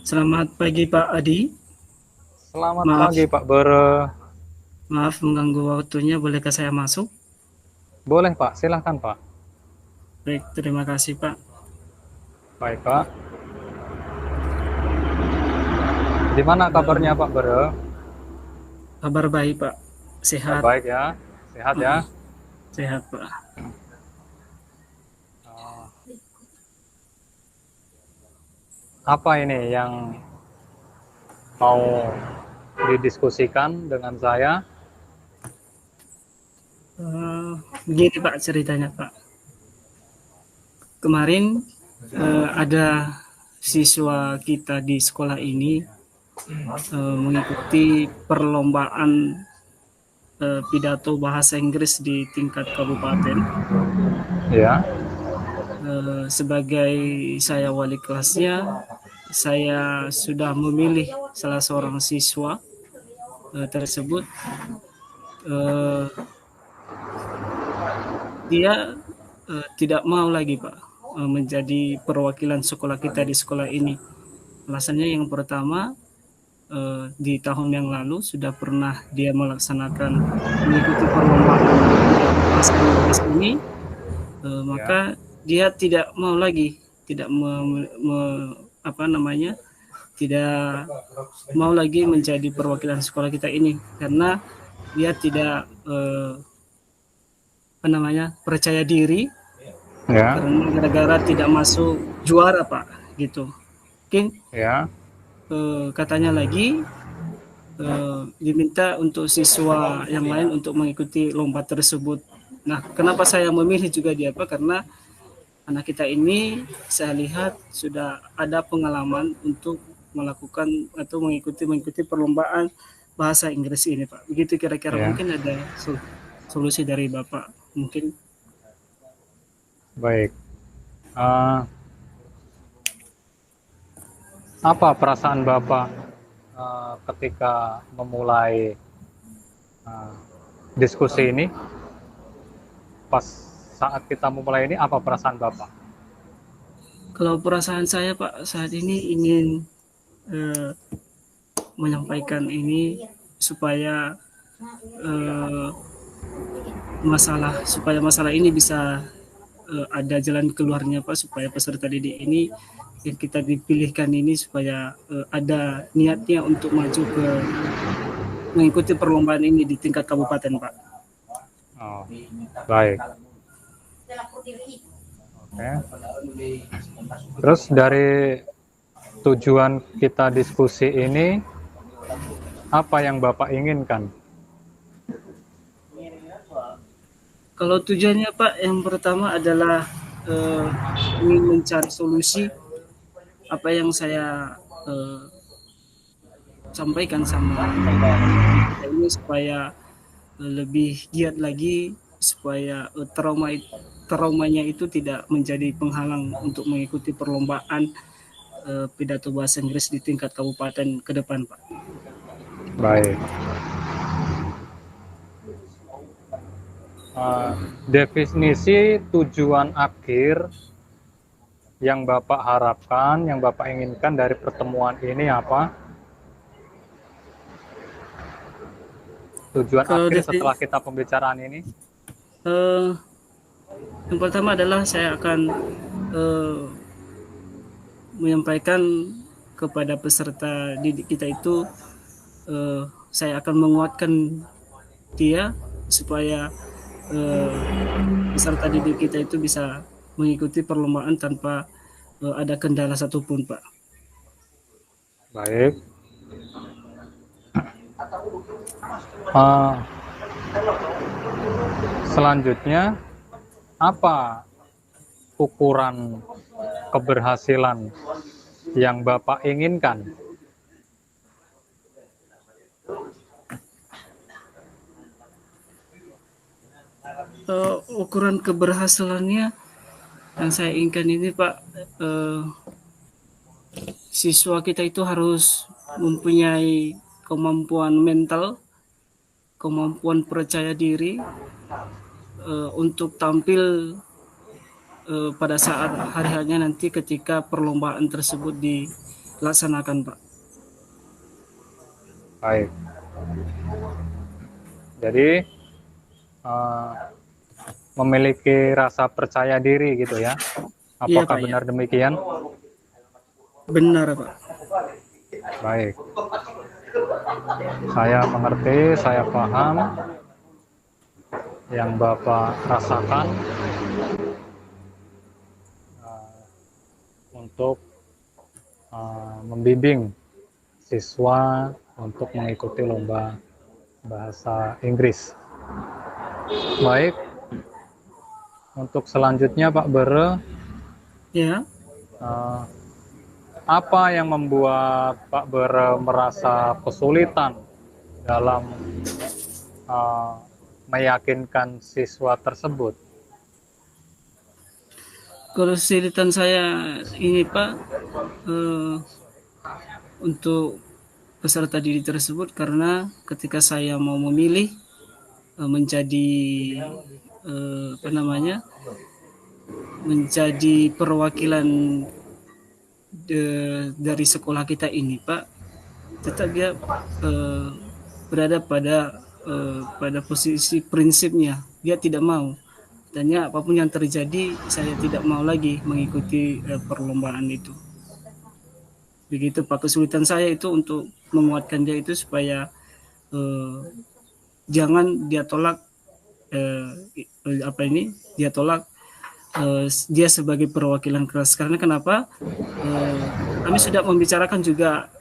Selamat pagi Pak Adi. Selamat Maaf, pagi Pak Bere. maaf mengganggu waktunya. Bolehkah saya masuk? Boleh Pak, silahkan Pak. Baik, terima kasih Pak. Baik Pak. Gimana kabarnya Pak Bere? Kabar baik Pak. Sehat. Baik ya, sehat Uh, ya. sehat Pak. Eh, Apa ini yang mau didiskusikan dengan saya? Uh, begini Pak ceritanya Pak. Kemarin ada siswa kita di sekolah ini mengikuti perlombaan pidato bahasa Inggris di tingkat kabupaten. Ya, Sebagai saya wali kelasnya, saya sudah memilih salah seorang siswa tersebut. Eh, dia tidak mau lagi Pak menjadi perwakilan sekolah kita di sekolah ini. Alasannya yang pertama, di tahun yang lalu sudah pernah dia melaksanakan mengikuti perlombaan pidato bahasa Inggris ini, ya, maka dia tidak mau lagi, tidak apa namanya, tidak mau lagi menjadi perwakilan sekolah kita ini karena dia tidak apa namanya, percaya diri ya, karena gara-gara tidak masuk juara Pak gitu. Mungkin ya, katanya lagi diminta untuk siswa yang lain untuk mengikuti lomba tersebut. Nah, kenapa saya memilih juga dia Pak? Karena anak kita ini saya lihat sudah ada pengalaman untuk melakukan atau mengikuti perlombaan bahasa Inggris ini Pak. Begitu kira-kira, ya. mungkin ada solusi dari Bapak mungkin. Baik. Eh, apa perasaan Bapak ketika memulai eh, diskusi ini? Pas saat kita memulai ini, apa perasaan Bapak? Kalau perasaan saya Pak saat ini ingin eh, menyampaikan ini supaya eh, supaya masalah ini bisa ada jalan keluarnya Pak, supaya peserta didik ini yang kita dipilihkan ini supaya ada niatnya untuk maju ke mengikuti perlombaan ini di tingkat kabupaten Pak. Oh, baik. Oke. Terus dari tujuan kita diskusi ini, apa yang Bapak inginkan? Kalau tujuannya Pak, yang pertama adalah eh, ingin mencari solusi apa yang saya sampaikan sama kita ini supaya lebih giat lagi, supaya traumanya itu tidak menjadi penghalang untuk mengikuti perlombaan pidato bahasa Inggris di tingkat kabupaten ke depan Pak. Baik. Uh, Definisi tujuan akhir yang Bapak harapkan, yang Bapak inginkan dari pertemuan ini apa? Tujuan Kalau akhir definisi, setelah kita pembicaraan ini? yang pertama adalah saya akan eh, menyampaikan kepada peserta didik kita itu, saya akan menguatkan dia supaya eh, peserta didik kita itu bisa mengikuti perlombaan tanpa ada kendala satupun Pak. Baik. Uh, Selanjutnya, apa ukuran keberhasilan yang Bapak inginkan? Ukuran keberhasilannya yang saya inginkan ini Pak, siswa kita itu harus mempunyai kemampuan mental, kemampuan percaya diri untuk tampil pada saat hari-harinya nanti ketika perlombaan tersebut laksanakan, Pak. Baik. Jadi uh, memiliki rasa percaya diri gitu ya. Iya, Apakah Pak, ya. benar demikian? Benar, Pak. Baik. Saya mengerti, saya paham yang Bapak rasakan untuk membimbing siswa untuk mengikuti lomba bahasa Inggris. Baik, untuk selanjutnya Pak Bere, Ya. apa yang membuat Pak Bere merasa kesulitan dalam meyakinkan siswa tersebut? Kesulitan saya ini, Pak, untuk peserta didik tersebut karena ketika saya mau memilih menjadi menjadi perwakilan dari sekolah kita ini, Pak, tetap dia berada pada posisi prinsipnya, dia tidak mau. Dan ya, apapun yang terjadi, saya tidak mau lagi mengikuti perlombaan itu. Begitu, Pak. Kesulitan saya itu untuk menguatkan dia itu supaya jangan dia tolak dia tolak dia sebagai perwakilan kelas. Karena kenapa? Kami sudah membicarakan juga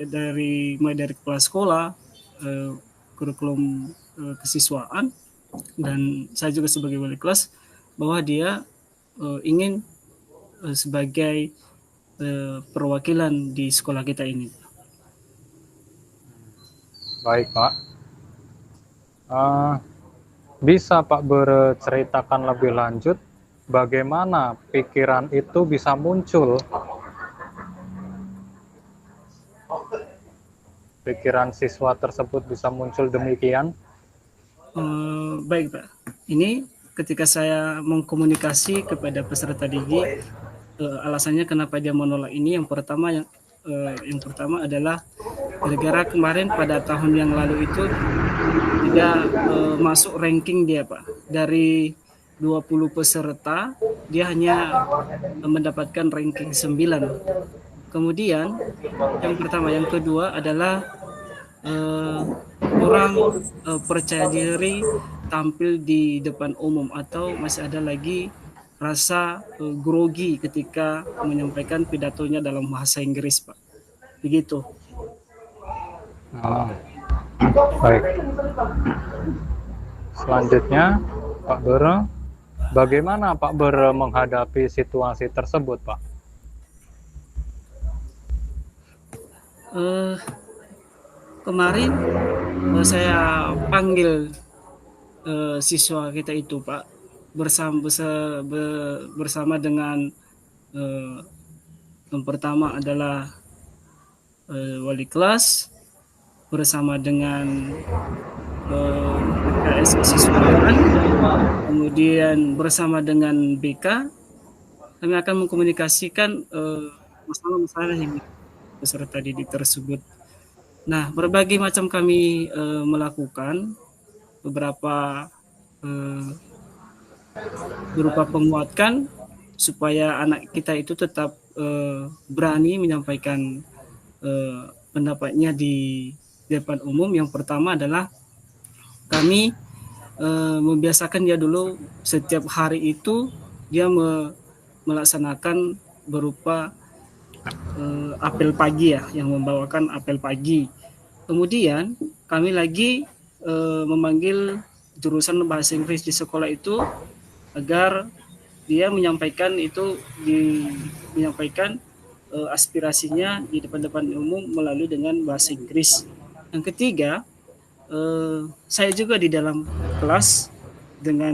dari kepala sekolah, kurikulum kesiswaan, dan saya juga sebagai wali kelas, bahwa dia ingin sebagai perwakilan di sekolah kita ini. Baik Pak, bisa Pak berceritakan lebih lanjut bagaimana pikiran itu bisa muncul? Pikiran siswa tersebut bisa muncul demikian? Baik Pak, ini ketika saya mengkomunikasi kepada peserta didik, alasannya kenapa dia menolak ini, yang pertama adalah gara-gara kemarin pada tahun yang lalu itu tidak masuk ranking dia, Pak. Dari 20 peserta dia hanya mendapatkan ranking 9. Kemudian yang pertama, yang kedua adalah kurang percaya diri tampil di depan umum, atau masih ada lagi rasa grogi ketika menyampaikan pidatonya dalam bahasa Inggris, Pak. Begitu. Baik. Selanjutnya, Pak Bere, bagaimana Pak Bere menghadapi situasi tersebut, Pak? Kemarin saya panggil siswa kita itu, Pak, bersama dengan yang pertama adalah wali kelas, bersama dengan PKS kesiswaan, kemudian bersama dengan BK. Kami akan mengkomunikasikan masalah-masalah yang peserta didik tersebut. Nah, berbagai macam kami melakukan, beberapa berupa penguatkan supaya anak kita itu tetap berani menyampaikan pendapatnya di depan umum. Yang pertama adalah kami membiasakan dia dulu setiap hari itu dia melaksanakan berupa apel pagi, ya, yang membawakan apel pagi. Kemudian kami lagi memanggil jurusan bahasa Inggris di sekolah itu agar dia menyampaikan aspirasinya di depan umum melalui dengan bahasa Inggris. Yang ketiga, saya juga di dalam kelas dengan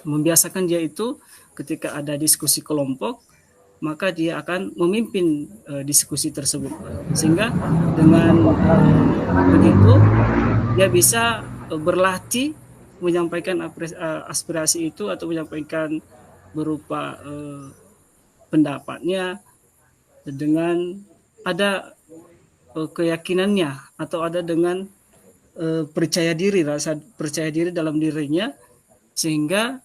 membiasakan dia itu ketika ada diskusi kelompok, maka dia akan memimpin diskusi tersebut, sehingga dengan begitu dia bisa berlatih menyampaikan aspirasi itu atau menyampaikan berupa pendapatnya dengan ada keyakinannya atau ada dengan percaya diri, rasa percaya diri dalam dirinya, sehingga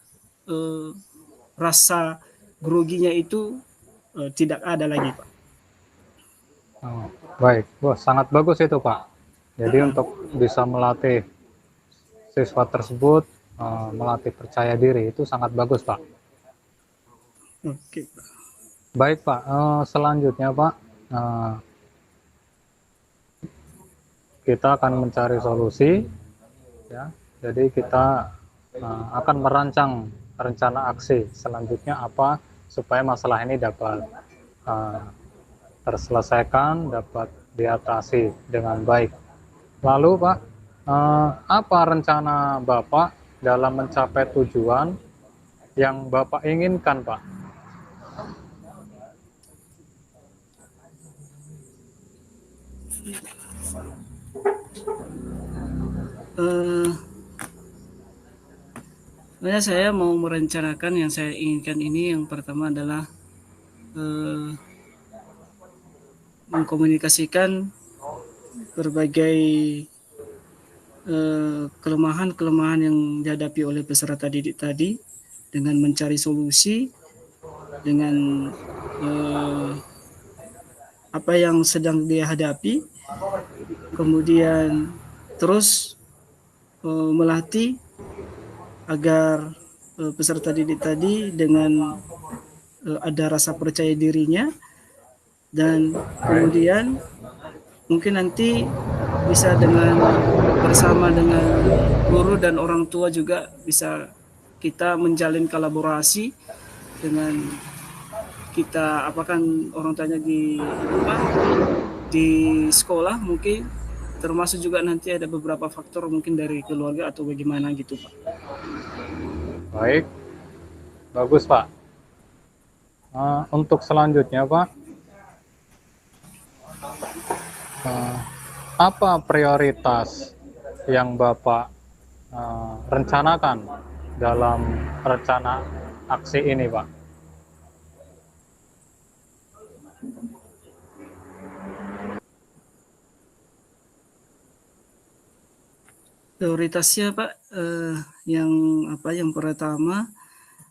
rasa groginya itu tidak ada lagi, Pak. Oh, baik, wah sangat bagus itu Pak. Jadi untuk bisa melatih siswa tersebut melatih percaya diri itu sangat bagus Pak. Oke, Pak. Baik Pak, selanjutnya Pak, kita akan mencari solusi, ya. Jadi kita akan merancang rencana aksi selanjutnya apa supaya masalah ini dapat terselesaikan, dapat diatasi dengan baik. Lalu Pak, apa rencana Bapak dalam mencapai tujuan yang Bapak inginkan Pak? Sebenarnya saya mau merencanakan yang saya inginkan ini, yang pertama adalah mengkomunikasikan berbagai kelemahan-kelemahan yang dihadapi oleh peserta didik tadi dengan mencari solusi dengan apa yang sedang dia hadapi, kemudian terus melatih agar peserta didik tadi dengan ada rasa percaya dirinya, dan kemudian mungkin nanti bisa dengan bersama dengan guru dan orang tua juga bisa kita menjalin kolaborasi dengan kita, apakan orang tuanya di sekolah, mungkin termasuk juga nanti ada beberapa faktor mungkin dari keluarga atau bagaimana gitu Pak. Baik, bagus Pak. Untuk selanjutnya Pak, apa prioritas yang Bapak rencanakan dalam rencana aksi ini Pak? Prioritasnya Pak, yang pertama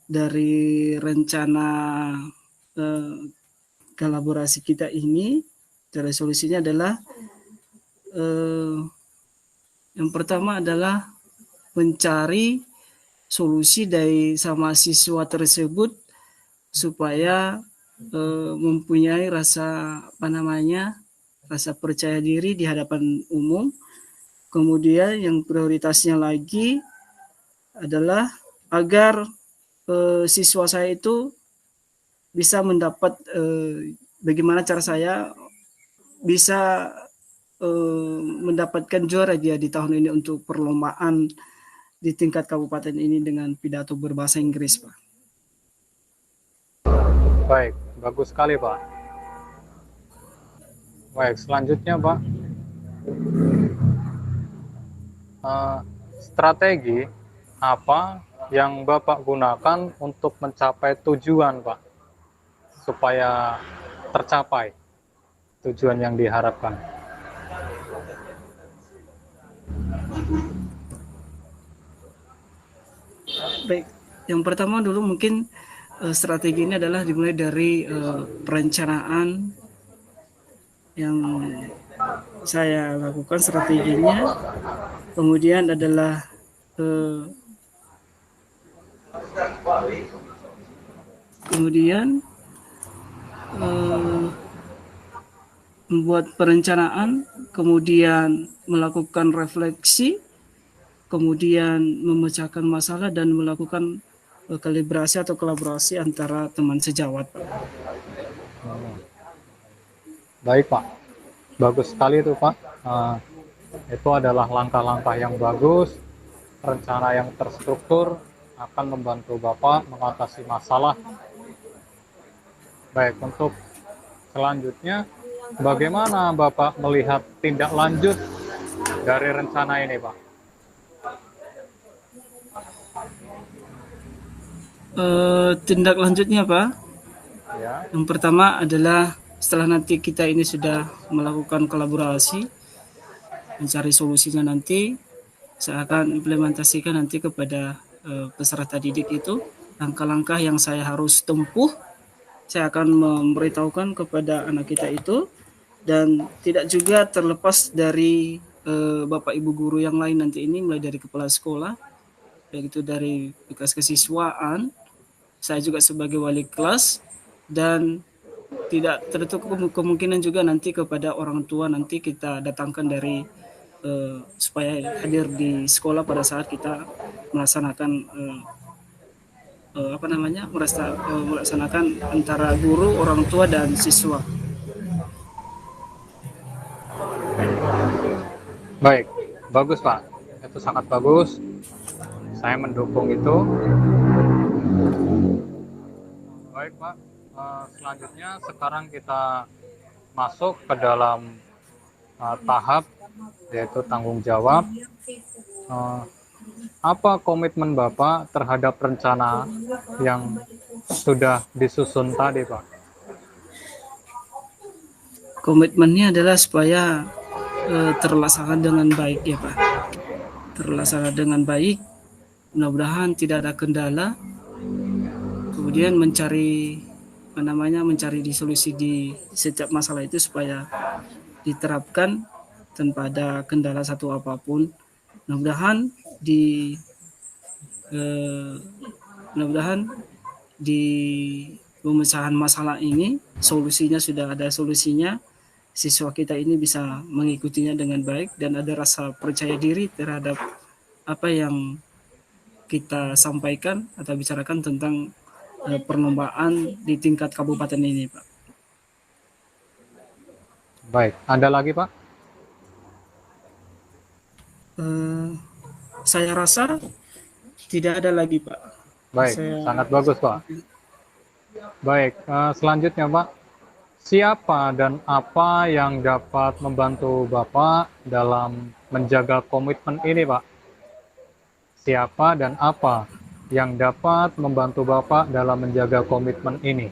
dari rencana kolaborasi kita ini, dari solusinya adalah yang pertama adalah mencari solusi dari sama siswa tersebut supaya mempunyai rasa rasa percaya diri di hadapan umum. Kemudian yang prioritasnya lagi adalah agar siswa saya itu bisa mendapat bagaimana cara saya bisa mendapatkan juara dia di tahun ini untuk perlombaan di tingkat kabupaten ini dengan pidato berbahasa Inggris, Pak. Baik, bagus sekali Pak. Baik, selanjutnya Pak, strategi apa yang Bapak gunakan untuk mencapai tujuan Pak, supaya tercapai tujuan yang diharapkan? Baik, yang pertama dulu mungkin strategi ini adalah dimulai dari perencanaan yang saya lakukan strateginya, kemudian adalah membuat perencanaan, kemudian melakukan refleksi, kemudian memecahkan masalah dan melakukan kalibrasi atau kolaborasi antara teman sejawat, Pak. Baik Pak, bagus sekali itu Pak. Itu adalah langkah-langkah yang bagus, rencana yang terstruktur akan membantu Bapak mengatasi masalah. Baik, untuk selanjutnya, bagaimana Bapak melihat tindak lanjut dari rencana ini Pak? Tindak lanjutnya Pak, Ya. yang pertama adalah setelah nanti kita ini sudah melakukan kolaborasi, mencari solusinya nanti, saya akan implementasikan nanti kepada peserta didik itu langkah-langkah yang saya harus tempuh. Saya akan memberitahukan kepada anak kita itu, dan tidak juga terlepas dari Bapak Ibu guru yang lain nanti ini, mulai dari kepala sekolah, baik itu dari bekas kesiswaan, saya juga sebagai wali kelas, dan tidak tertutup kemungkinan juga nanti kepada orang tua nanti kita datangkan dari supaya hadir di sekolah pada saat kita melaksanakan melaksanakan antara guru, orang tua dan siswa. Baik, bagus Pak. Itu sangat bagus. Saya mendukung itu. Baik Pak, selanjutnya sekarang kita masuk ke dalam tahap yaitu tanggung jawab. Apa komitmen Bapak terhadap rencana yang sudah disusun tadi Pak? Komitmennya adalah supaya terlaksana dengan baik ya Pak. Terlaksana dengan baik, mudah-mudahan tidak ada kendala. Kemudian mencari solusi di setiap masalah itu supaya diterapkan tanpa ada kendala satu apapun. Mudah-mudahan di pemecahan masalah ini solusinya sudah ada solusinya, siswa kita ini bisa mengikutinya dengan baik dan ada rasa percaya diri terhadap apa yang kita sampaikan atau bicarakan tentang perlombaan di tingkat kabupaten ini, Pak. Baik, ada lagi Pak? Saya rasa tidak ada lagi, Pak. Baik, sangat bagus Pak. Baik, selanjutnya Pak, siapa dan apa yang dapat membantu Bapak dalam menjaga komitmen ini Pak? Siapa dan apa yang dapat membantu Bapak dalam menjaga komitmen ini?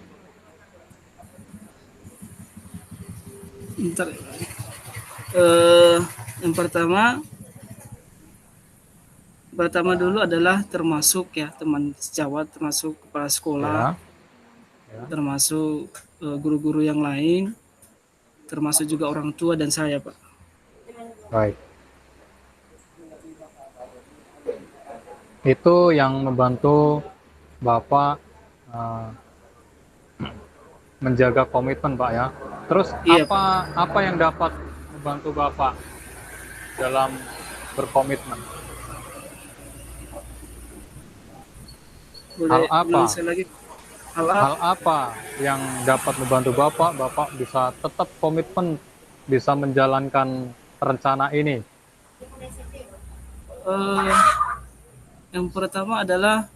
Yang pertama dulu adalah termasuk ya teman sejawat, termasuk kepala sekolah, termasuk guru-guru yang lain, termasuk juga orang tua dan saya, Pak. Baik. Itu yang membantu Bapak menjaga komitmen Pak ya. Terus Iya, apa yang dapat membantu Bapak dalam berkomitmen? boleh Hal apa yang dapat membantu Bapak bisa tetap komitmen, bisa menjalankan rencana ini? Yang pertama adalah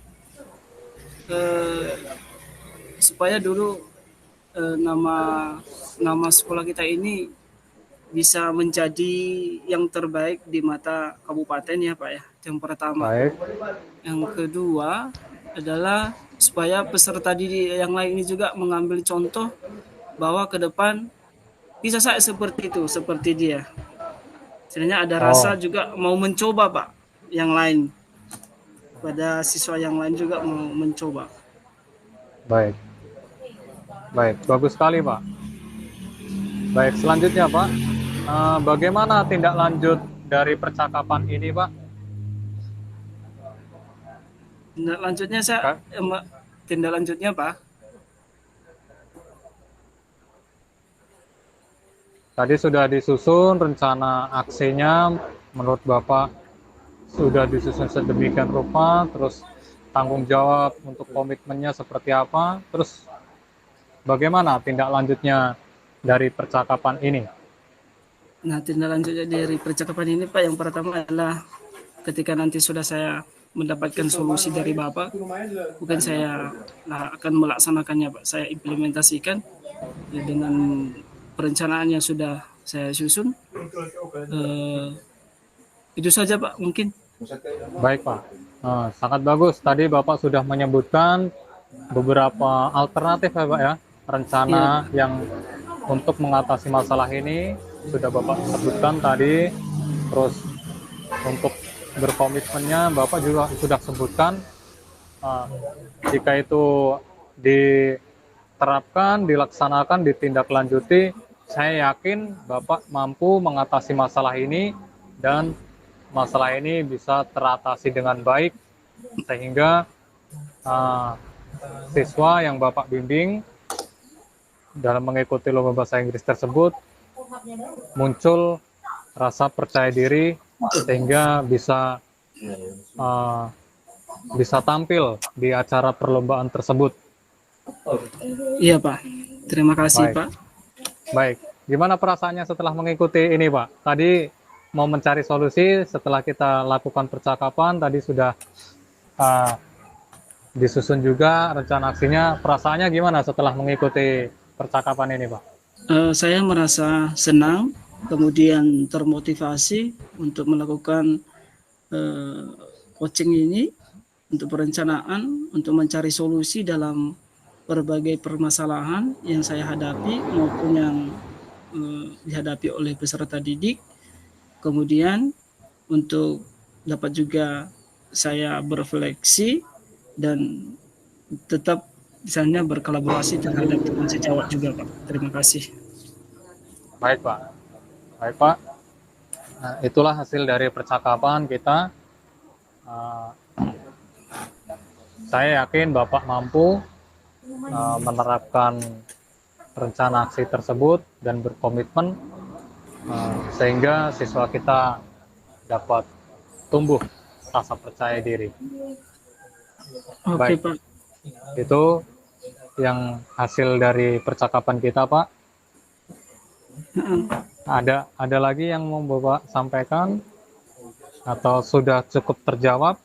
supaya dulu nama sekolah kita ini bisa menjadi yang terbaik di mata kabupaten ya Pak ya. Yang pertama. Baik. Yang kedua adalah supaya peserta didik yang lain ini juga mengambil contoh bahwa ke depan bisa saya seperti itu, seperti dia. Sebenarnya ada rasa juga mau mencoba Pak, yang lain. Pada siswa yang lain juga mau mencoba. Baik. Baik, bagus sekali Pak. Baik, selanjutnya Pak, bagaimana tindak lanjut dari percakapan ini Pak? Tindak lanjutnya Pak. Tadi sudah disusun rencana aksinya, menurut Bapak sudah disusun sedemikian rupa, terus tanggung jawab untuk komitmennya seperti apa, terus bagaimana tindak lanjutnya dari percakapan ini? Nah, tindak lanjutnya dari percakapan ini Pak, yang pertama adalah ketika nanti sudah saya mendapatkan solusi dari Bapak, bukan saya akan melaksanakannya Pak, saya implementasikan ya, dengan perencanaan yang sudah saya susun. Itu saja Pak mungkin. Baik Pak, sangat bagus. Tadi Bapak sudah menyebutkan beberapa alternatif ya Pak ya, rencana yang untuk mengatasi masalah ini sudah Bapak sebutkan tadi, terus untuk berkomitmennya Bapak juga sudah sebutkan. Nah, jika itu diterapkan, dilaksanakan, ditindaklanjuti, saya yakin Bapak mampu mengatasi masalah ini dan masalah ini bisa teratasi dengan baik sehingga siswa yang Bapak bimbing dalam mengikuti lomba bahasa Inggris tersebut muncul rasa percaya diri sehingga bisa tampil di acara perlombaan tersebut. Iya Pak, terima kasih Baik, Pak. baik. Gimana perasaannya setelah mengikuti ini, Pak? Tadi mau mencari solusi setelah kita lakukan percakapan, tadi sudah uh, disusun juga rencana aksinya. Perasaannya gimana setelah mengikuti percakapan ini, Pak? Saya merasa senang, kemudian termotivasi untuk melakukan coaching ini, untuk perencanaan, untuk mencari solusi dalam berbagai permasalahan yang saya hadapi maupun yang dihadapi oleh peserta didik. Kemudian untuk dapat juga saya berrefleksi dan tetap misalnya berkolaborasi terhadap teman sejawat juga Pak. Terima kasih. Baik, Pak. Baik, Pak. Nah, itulah hasil dari percakapan kita. Saya yakin Bapak mampu menerapkan rencana aksi tersebut dan berkomitmen sehingga siswa kita dapat tumbuh rasa percaya diri. Oke, Baik, Pak. itu yang hasil dari percakapan kita, Pak. Ada lagi yang mau Bapak sampaikan atau sudah cukup terjawab?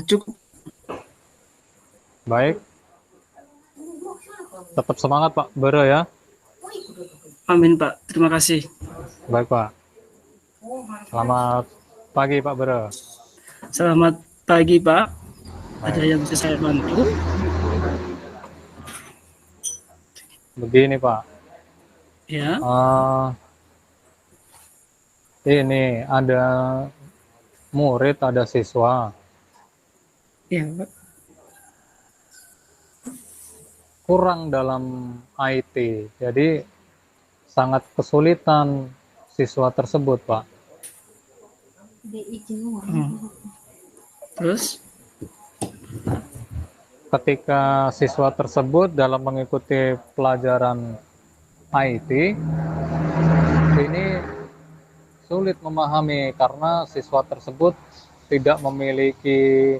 Cukup. Baik, tetap semangat Pak Bero ya. Amin Pak, terima kasih. Baik Pak. Selamat pagi Pak Bero. Selamat pagi Pak. Baik. Ada yang bisa saya bantu? Begini Pak. Ya. Ini ada murid, ada siswa. Ya Pak. Kurang dalam IT, jadi sangat kesulitan siswa tersebut Pak. Terus? Ketika siswa tersebut dalam mengikuti pelajaran IT, ini sulit memahami karena siswa tersebut tidak memiliki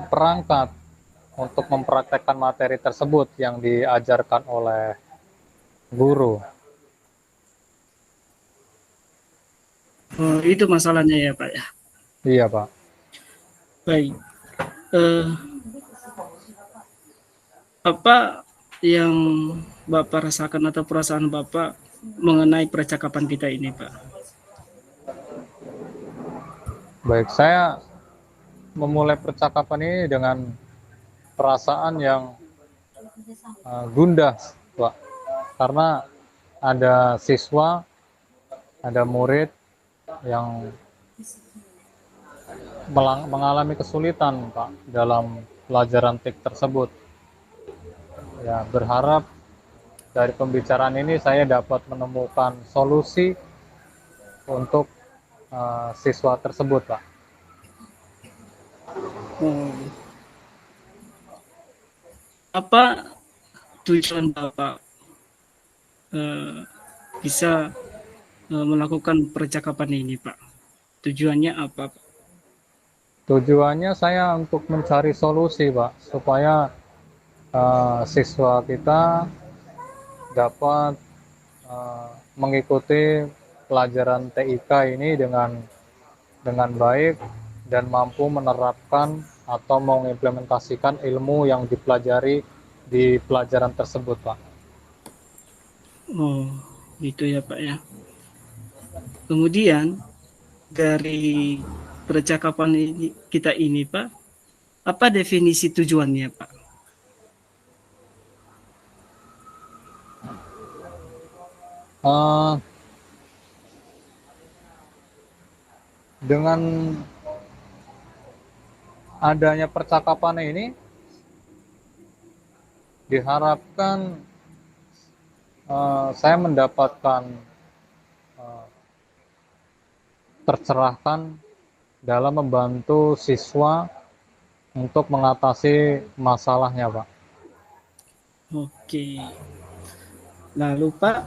perangkat untuk mempraktekkan materi tersebut yang diajarkan oleh guru. Oh, itu masalahnya ya Pak ya? Iya Pak. Baik. Apa yang Bapak rasakan atau perasaan Bapak mengenai percakapan kita ini Pak? Baik, saya memulai percakapan ini dengan perasaan yang gundah Pak, karena ada siswa, ada murid yang mengalami kesulitan Pak dalam pelajaran TIK tersebut. Ya, berharap dari pembicaraan ini saya dapat menemukan solusi untuk siswa tersebut Pak. Apa tujuan Bapak bisa melakukan percakapan ini Pak? Tujuannya apa Pak? Tujuannya saya untuk mencari solusi Pak, supaya siswa kita dapat mengikuti pelajaran TIK ini dengan baik dan mampu menerapkan atau mengimplementasikan ilmu yang dipelajari di pelajaran tersebut Pak. Oh, gitu ya Pak ya. Kemudian dari percakapan kita ini Pak, apa definisi tujuannya Pak? Eh, dengan adanya percakapan ini diharapkan saya mendapatkan eh, tercerahkan dalam membantu siswa untuk mengatasi masalahnya, Pak. Oke. Lalu Pak,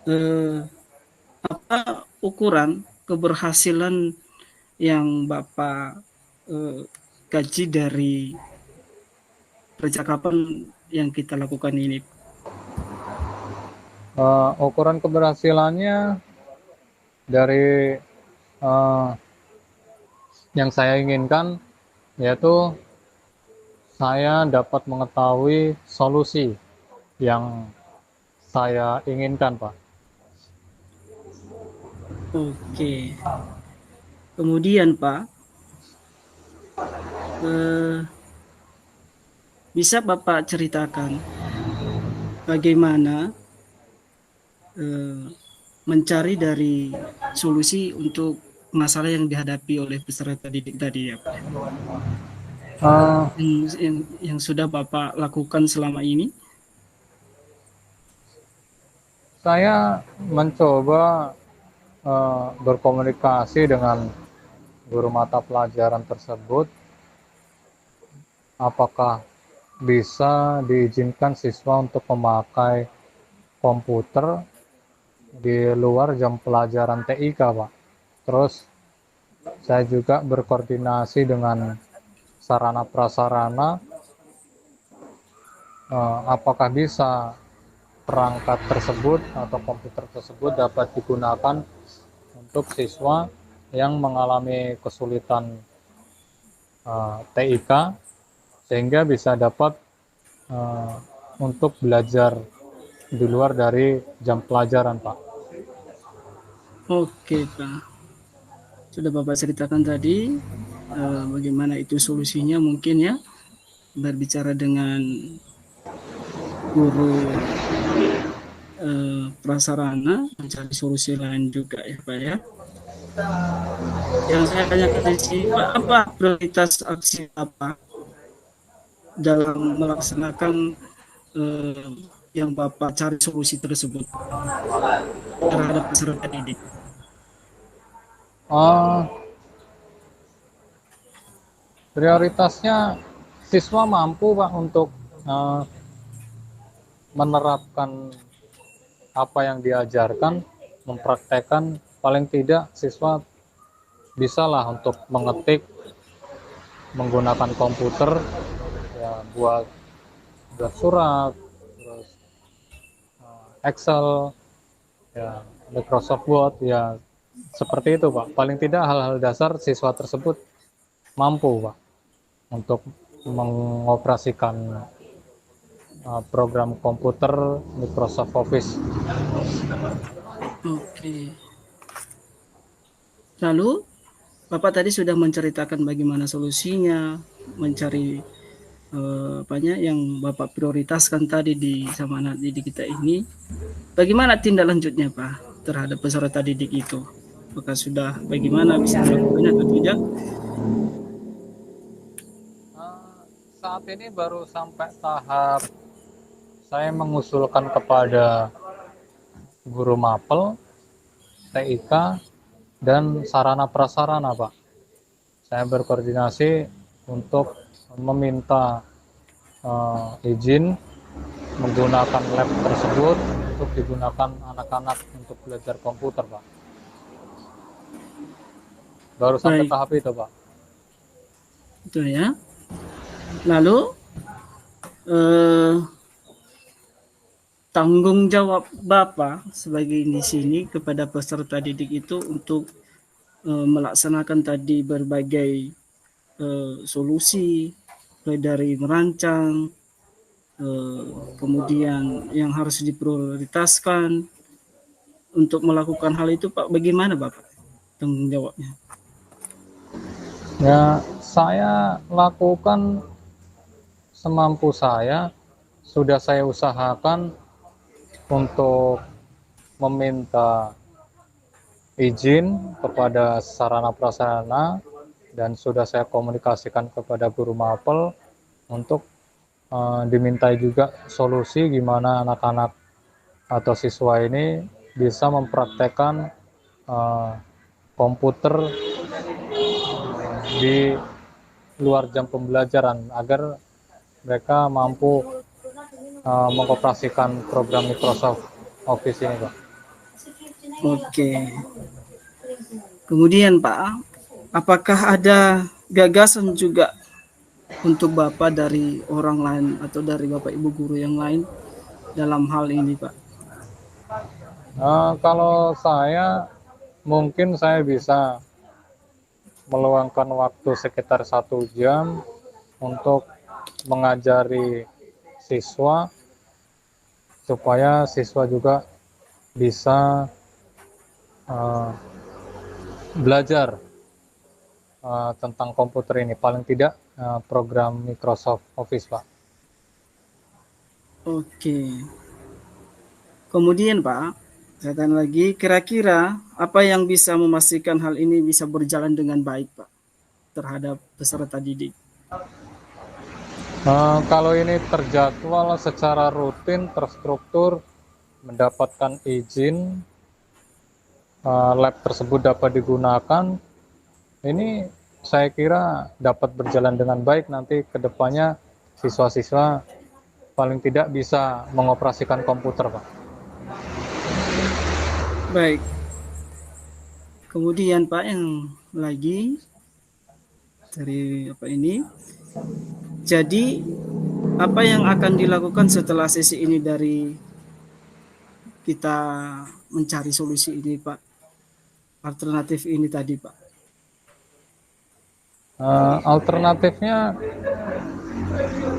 eh, apa ukuran keberhasilan yang Bapak kaji dari percakapan yang kita lakukan ini? Ukuran keberhasilannya dari yang saya inginkan yaitu saya dapat mengetahui solusi yang saya inginkan, Pak. Oke. Kemudian Pak, bisa Bapak ceritakan bagaimana mencari dari solusi untuk masalah yang dihadapi oleh peserta didik tadi ya Pak? Uh, Yang sudah Bapak lakukan selama ini? saya mencoba berkomunikasi dengan guru mata pelajaran tersebut, apakah bisa diizinkan siswa untuk memakai komputer di luar jam pelajaran TIK, Pak. Terus saya juga berkoordinasi dengan sarana prasarana, apakah bisa perangkat tersebut atau komputer tersebut dapat digunakan untuk siswa yang mengalami kesulitan TIK sehingga bisa dapat untuk belajar di luar dari jam pelajaran, Pak. Oke Pak, sudah Bapak ceritakan tadi bagaimana itu solusinya mungkin ya, berbicara dengan guru prasarana, mencari solusi lain juga ya Pak ya. Yang saya tanyakan di sini Pak, apa prioritas aksi Bapak dalam melaksanakan yang Bapak cari solusi tersebut terhadap peserta didik? Prioritasnya siswa mampu, Pak, untuk menerapkan apa yang diajarkan, mempraktekkan. Paling tidak siswa bisalah untuk mengetik menggunakan komputer ya, buat surat, terus Excel, ya Microsoft Word, ya seperti itu, Pak. Paling tidak hal-hal dasar siswa tersebut mampu, Pak, untuk mengoperasikan program komputer Microsoft Office. Oke. Lalu Bapak tadi sudah menceritakan bagaimana solusinya, mencari apanya yang Bapak prioritaskan tadi di sama anak didik kita ini. Bagaimana tindak lanjutnya Pak terhadap peserta didik itu? Apakah sudah bagaimana bisa melakukannya atau tidak? Saat ini baru sampai tahap saya mengusulkan kepada guru mapel, TIK, dan sarana prasarana, Pak. Saya berkoordinasi untuk meminta izin menggunakan lab tersebut untuk digunakan anak-anak untuk belajar komputer, Pak. Baru sampai Baik, tahap itu, Pak. itu ya. Lalu tanggung jawab Bapak sebagai di sini kepada peserta didik itu untuk melaksanakan tadi berbagai solusi, mulai dari merancang, kemudian yang harus diprioritaskan untuk melakukan hal itu, Pak. Bagaimana Bapak tanggung jawabnya? Ya, saya lakukan semampu saya. Sudah saya usahakan untuk meminta izin kepada sarana prasarana dan sudah saya komunikasikan kepada guru mapel untuk dimintai juga solusi gimana anak-anak atau siswa ini bisa mempraktekkan komputer di luar jam pembelajaran agar mereka mampu mengoperasikan program Microsoft Office ini, Pak. Oke. Kemudian Pak, apakah ada gagasan juga untuk Bapak dari orang lain atau dari Bapak Ibu guru yang lain dalam hal ini, Pak? Kalau saya, mungkin saya bisa meluangkan waktu sekitar 1 jam untuk mengajari siswa supaya siswa juga bisa belajar tentang komputer ini, paling tidak program Microsoft Office, Pak. Oke. Kemudian Pak, saya tanya lagi, kira-kira apa yang bisa memastikan hal ini bisa berjalan dengan baik Pak terhadap peserta didik? Kalau ini terjadwal secara rutin, terstruktur, mendapatkan izin, lab tersebut dapat digunakan, ini saya kira dapat berjalan dengan baik. Nanti ke depannya siswa-siswa paling tidak bisa mengoperasikan komputer, Pak. Baik. Kemudian Pak, yang lagi dari apa ini? Jadi apa yang akan dilakukan setelah sesi ini dari kita mencari solusi ini, Pak? Alternatif ini tadi, Pak. Alternatifnya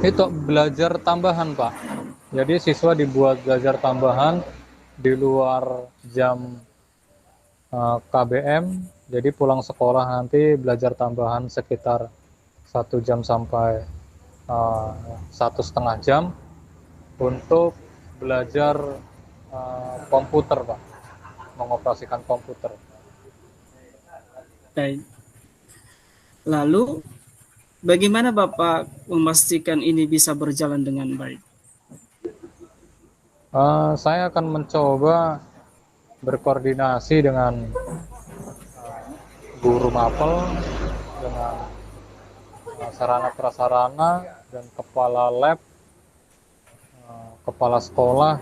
itu belajar tambahan, Pak. Jadi siswa dibuat belajar tambahan di luar jam KBM. Jadi pulang sekolah nanti belajar tambahan sekitar 1 jam sampai 1,5 jam untuk belajar komputer, Pak, mengoperasikan komputer. Baik. Lalu bagaimana Bapak memastikan ini bisa berjalan dengan baik? Saya akan mencoba berkoordinasi dengan guru mapel, dengan sarana prasarana dan kepala lab, kepala sekolah,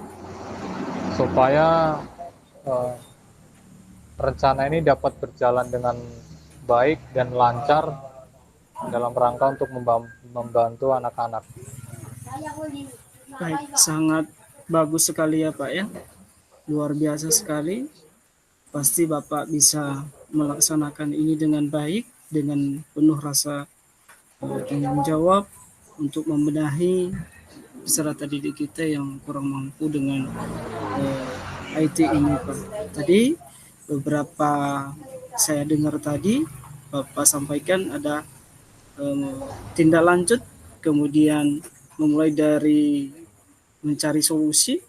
supaya rencana ini dapat berjalan dengan baik dan lancar dalam rangka untuk membantu anak-anak. Baik, sangat bagus sekali ya Pak ya. Luar biasa sekali. Pasti Bapak bisa melaksanakan ini dengan baik, dengan penuh rasa tanggung jawab untuk membenahi peserta didik kita yang kurang mampu dengan IT ini Pak. Tadi beberapa saya dengar tadi Bapak sampaikan ada tindak lanjut, kemudian memulai dari mencari solusi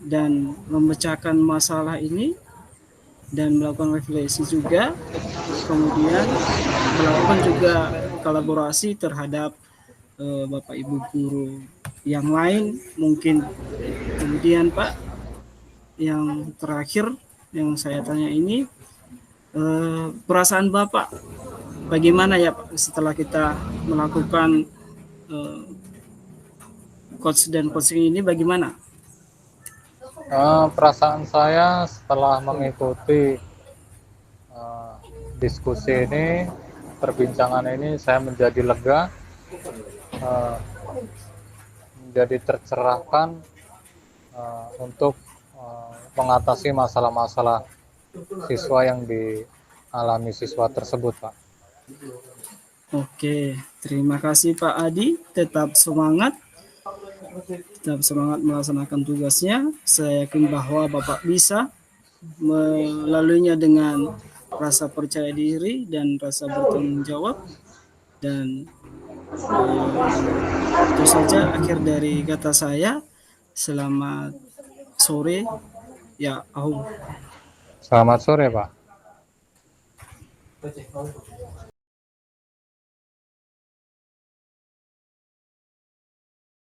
dan memecahkan masalah ini dan melakukan refleksi juga, kemudian melakukan juga kolaborasi terhadap Bapak Ibu guru yang lain mungkin. Kemudian Pak, yang terakhir yang saya tanya ini, perasaan Bapak bagaimana ya Pak setelah kita melakukan coach dan coaching ini, bagaimana? Perasaan saya setelah mengikuti diskusi ini, perbincangan ini, saya menjadi lega, menjadi tercerahkan untuk mengatasi masalah-masalah siswa yang dialami siswa tersebut, Pak. Oke, terima kasih Pak Adi. Tetap semangat melaksanakan tugasnya. Saya yakin bahwa Bapak bisa melaluinya dengan rasa percaya diri dan rasa bertanggung jawab. Dan itu saja akhir dari kata saya. Selamat sore Ya, Aum. Selamat sore, Pak.